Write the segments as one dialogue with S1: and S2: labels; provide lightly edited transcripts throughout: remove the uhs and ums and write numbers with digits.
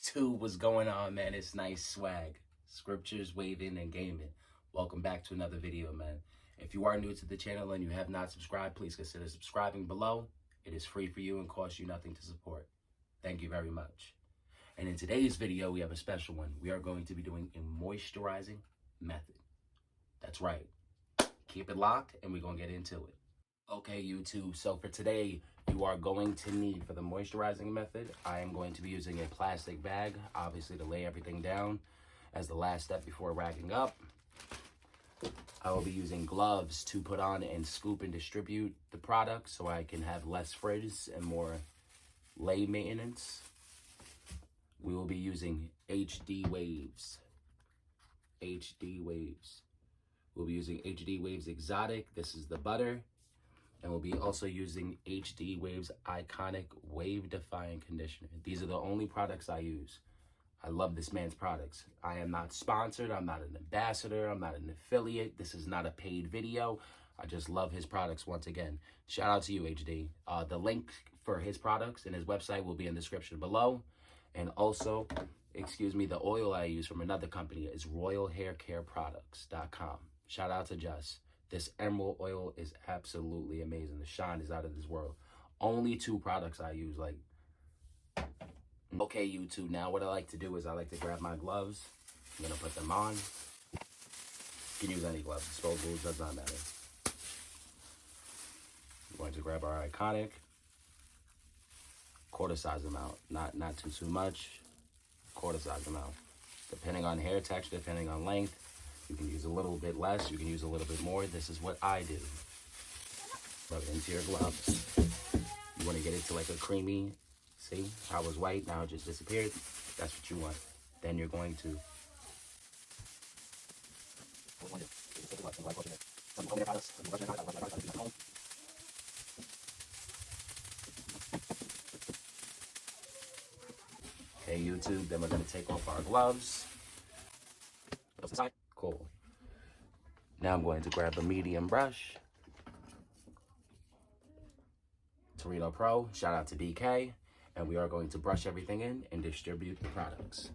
S1: YouTube, what's going on, man? It's Nyze Swag, scriptures, waving, and gaming. Welcome back to another video, man. If you are new to the channel and you have not subscribed, please consider subscribing below. It is free for you and costs you nothing to support. Thank you very much. And in today's video, we have a special one. We are going to be doing a moisturizing method. That's right. Keep it locked, and we're going to get into it. Okay, YouTube, so for today, you are going to need, for the moisturizing method, I am going to be using a plastic bag, obviously to lay everything down as the last step before ragging up. I will be using gloves to put on and scoop and distribute the product so I can have less frizz and more lay maintenance. We will be using HD waves. HD waves. We'll be using HD waves exotic. This is the butter. And we'll be also using HD Waves Iconic Wave Defying Conditioner. These are the only products I use. I love this man's products. I am not sponsored. I'm not an ambassador. I'm not an affiliate. This is not a paid video. I just love his products once again. Shout out to you, HD. The link for his products and his website will be in the description below. And also, the oil I use from another company is royalhaircareproducts.com. Shout out to Jess. This emerald oil is absolutely amazing. The shine is out of this world. Only 2 products I use. Okay, YouTube. Now what I like to do is I like to grab my gloves. I'm going to put them on. You can use any gloves. Disposables, does not matter. I'm going to grab our iconic. Quarter size amount. Not too much. Quarter size amount. Depending on hair texture, depending on length. You can use a little bit less, you can use a little bit more. This is what I do. Rub it into your gloves. You want to get it to like a creamy, see how it was white, now it just disappeared. That's what you want. Then you're going to okay, YouTube, then we're going to take off our gloves. Cool. Now I'm going to grab a medium brush. Torino Pro, shout out to DK. And we are going to brush everything in and distribute the products.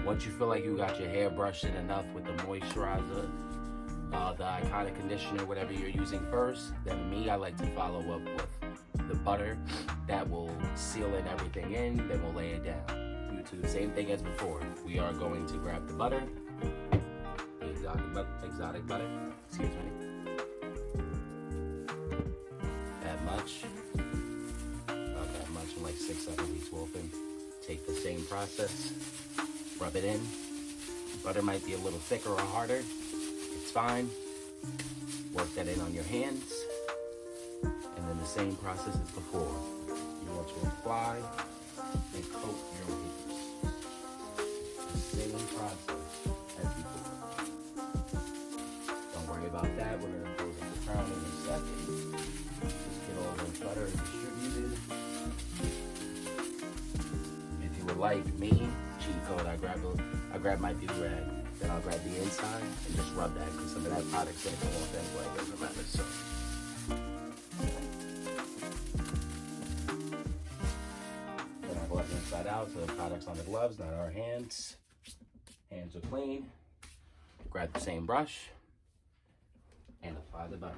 S1: Once you feel like you got your hair brushed in enough with the moisturizer, the iconic conditioner, whatever you're using first, then I like to follow up with the butter that will seal in everything in, then we'll lay it down. YouTube, same thing as before. We are going to grab the butter, the exotic butter, excuse me. That much, not that much, in like 6-7 weeks wolfing. Take the same process, rub it in. Butter might be a little thicker or harder. It's fine. Work that in on your hands. And then the same process as before. You want to apply and coat your wafers. The same process as before. Don't worry about that. We're going to go to the crown in a second. Just get all the butter distributed. If you would like me, cheat code, I grab my do rag, then I'll grab the inside and just rub that because some of that product's gonna come off anyway. It doesn't matter. So. Then I glove the inside out, so the product's on the gloves, not our hands. Hands are clean. Grab the same brush and apply the butter.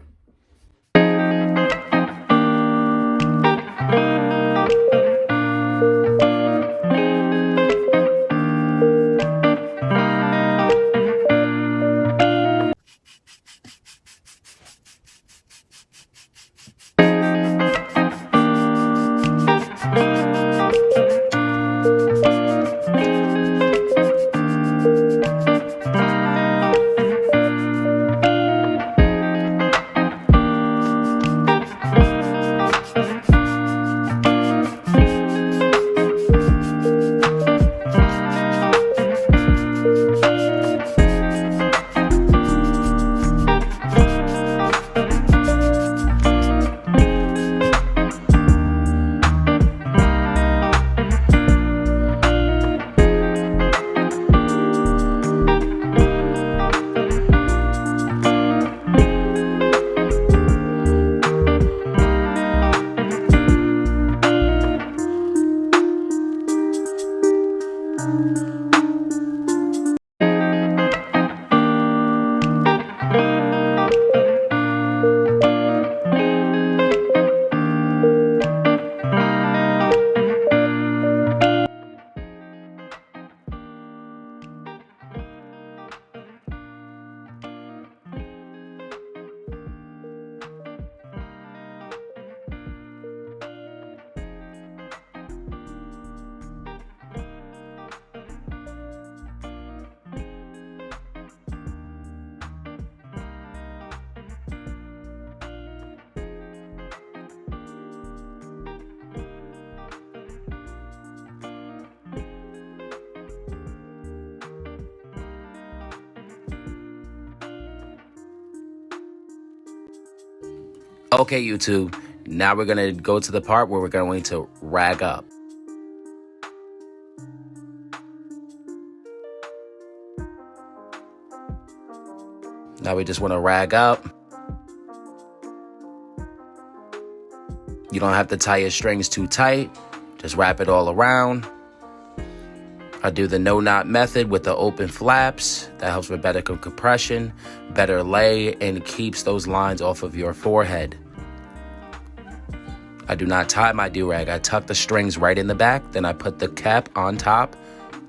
S1: Okay, YouTube, now we're going to go to the part where we're going to rag up. Now we just want to rag up. You don't have to tie your strings too tight. Just wrap it all around. I do the no knot method with the open flaps. That helps with better compression, better lay, and keeps those lines off of your forehead. I do not tie my do-rag. I tuck the strings right in the back, then I put the cap on top,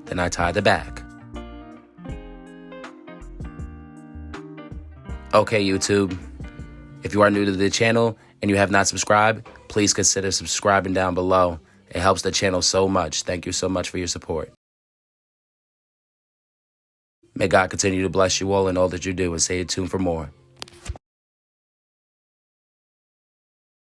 S1: then I tie the back. Okay, YouTube, if you are new to the channel and you have not subscribed, please consider subscribing down below. It helps the channel so much. Thank you so much for your support. May God continue to bless you all in all that you do, and stay tuned for more.